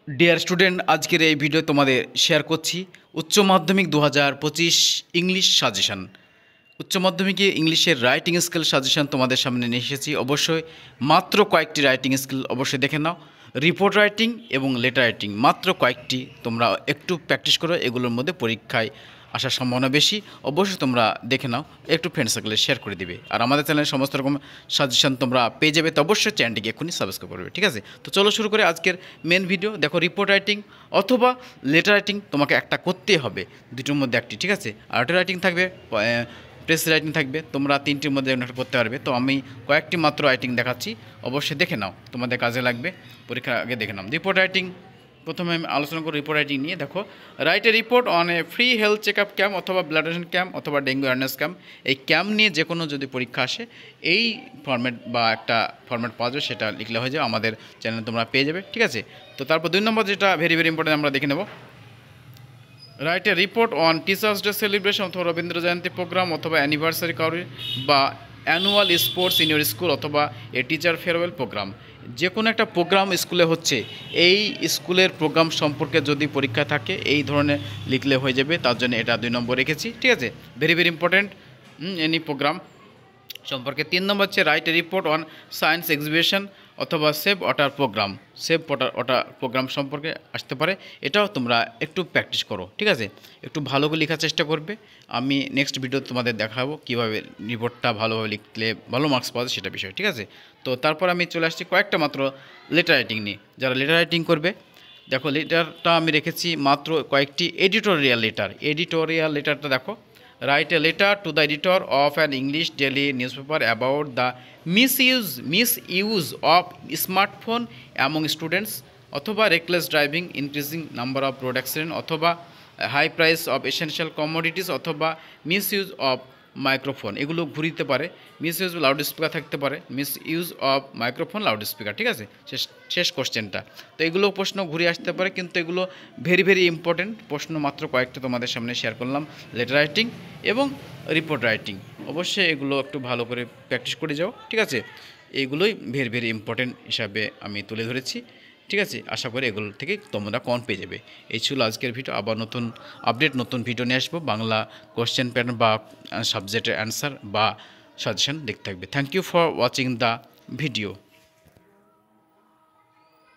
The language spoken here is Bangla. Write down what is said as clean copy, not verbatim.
ডিয়ার স্টুডেন্ট, আজকের এই ভিডিও তোমাদের শেয়ার করছি উচ্চ মাধ্যমিক 2025 ইংলিশ সাজেশন। উচ্চ মাধ্যমিকে ইংলিশের রাইটিং স্কিল সাজেশন তোমাদের সামনে নিয়ে এসেছি। অবশ্যই মাত্র কয়েকটি রাইটিং স্কিল অবশ্যই দেখে নাও। রিপোর্ট রাইটিং এবং লেটার রাইটিং মাত্র কয়েকটি, তোমরা একটু প্র্যাকটিস করো, এগুলোর মধ্যে পরীক্ষায় আসার সম্ভাবনা বেশি। অবশ্যই তোমরা দেখে নাও, একটু ফ্রেন্ড সার্কেলে শেয়ার করে দিবে। আর আমাদের চ্যানেলে সমস্ত রকম সাজেশন তোমরা পেয়ে যাবে, তো অবশ্যই চ্যানেলটিকে এক্ষুনি সাবস্ক্রাইব করবে, ঠিক আছে? তো চলো শুরু করে আজকের মেন ভিডিও। দেখো, রিপোর্ট রাইটিং অথবা লেটার রাইটিং তোমাকে একটা করতেই হবে, দুটোর মধ্যে একটি, ঠিক আছে? আর্ট রাইটিং থাকবে, প্রেস রাইটিং থাকবে, তোমরা তিনটির মধ্যে একটা করতে পারবে। তো আমি কয়েকটি মাত্র রাইটিং দেখাচ্ছি, অবশ্যই দেখে নাও, তোমাদের কাজে লাগবে, পরীক্ষার আগে দেখে নাও। রিপোর্ট রাইটিং প্রথমে আমি আলোচনা করি রিপোর্ট রাইটিং নিয়ে। দেখো, write a report on a free health check up camp অথবা ব্লাড ডোনেশন ক্যাম্প অথবা ডেঙ্গু অ্যাওয়ারনেস ক্যাম্প। এই ক্যাম্প নিয়ে যে কোনো যদি পরীক্ষা আসে, এই ফর্ম্যাট বা একটা ফর্ম্যাট পাওয়া যাবে, সেটা লিখলে হয়ে যাবে, আমাদের চ্যানেলে তোমরা পেয়ে যাবে, ঠিক আছে? তো তারপর 2 নম্বর যেটা ভেরি ভেরি ইম্পর্টেন্ট আমরা দেখে নেব, right a report on teachers day celebration অথবা রবীন্দ্র জয়ন্তী প্রোগ্রাম অথবা অ্যানিভার্সারি কাউরি বা annual sports in your school অথবা এ টিচার ফেয়ারওয়েল প্রোগ্রাম। যে কোনো একটা প্রোগ্রাম স্কুলে হচ্ছে, এই স্কুলের প্রোগ্রাম সম্পর্কে যদি পরীক্ষা থাকে, এই ধরনের লিখলে হয়ে যাবে, তার জন্য এটা 2 নম্বর রেখেছি, ঠিক আছে? Very very important any programme সম্পর্কে। 3 নম্বর হচ্ছে write a report on science exhibition অথবা save water programme. Save water programme সম্পর্কে আসতে পারে, এটাও তোমরা একটু প্র্যাকটিস করো, ঠিক আছে? একটু ভালো করে লেখার চেষ্টা করবে। আমি নেক্সট ভিডিও তোমাদের দেখাবো কীভাবে রিপোর্টটা ভালোভাবে লিখলে ভালো মার্কস পাওয়া যায়, সেটা বিষয়, ঠিক আছে? তো তারপর আমি চলে আসছি কয়েকটা মাত্র লেটার রাইটিং নিয়ে। যারা লেটার রাইটিং করবে, দেখো লেটারটা আমি রেখেছি মাত্র কয়েকটি এডিটোরিয়াল লেটার। এডিটোরিয়াল লেটারটা দেখো, write a letter to the editor of an English daily newspaper about the misuse of smartphone among students অথবা reckless driving, increasing number of road accident অথবা high price of essential commodities অথবা misuse of মাইক্রোফোন। এগুলো ঘুরিতে পারে, মিসইউজ লাউড স্পিকার থাকতে পারে, misuse of microphone loud speaker, ঠিক আছে? শেষ কোশ্চেনটা। তো এগুলো প্রশ্ন ঘুরে আসতে পারে, কিন্তু এগুলো ভেরি ভেরি ইম্পর্টেন্ট প্রশ্ন। মাত্র কয়েকটা তোমাদের সামনে শেয়ার করলাম, লেটার রাইটিং এবং রিপোর্ট রাইটিং। অবশ্যই এগুলো একটু ভালো করে প্র্যাকটিস করে যাও, ঠিক আছে? এইগুলোই ভেরি ভেরি ইম্পর্টেন্ট হিসাবে আমি তুলে ধরেছি, ঠিক আছে? আশা করি এগুলো থেকে তোমরা কম পেয়ে যাবে। এই ছিল আজকের ভিডিও। আবার নতুন আপডেট, নতুন ভিডিও নিয়ে আসবো। বাংলা কোশ্চেন প্যাটার্ন বা সাবজেক্টের অ্যান্সার বা সাজেশন দেখতে থাকবে। Thank you for watching the video.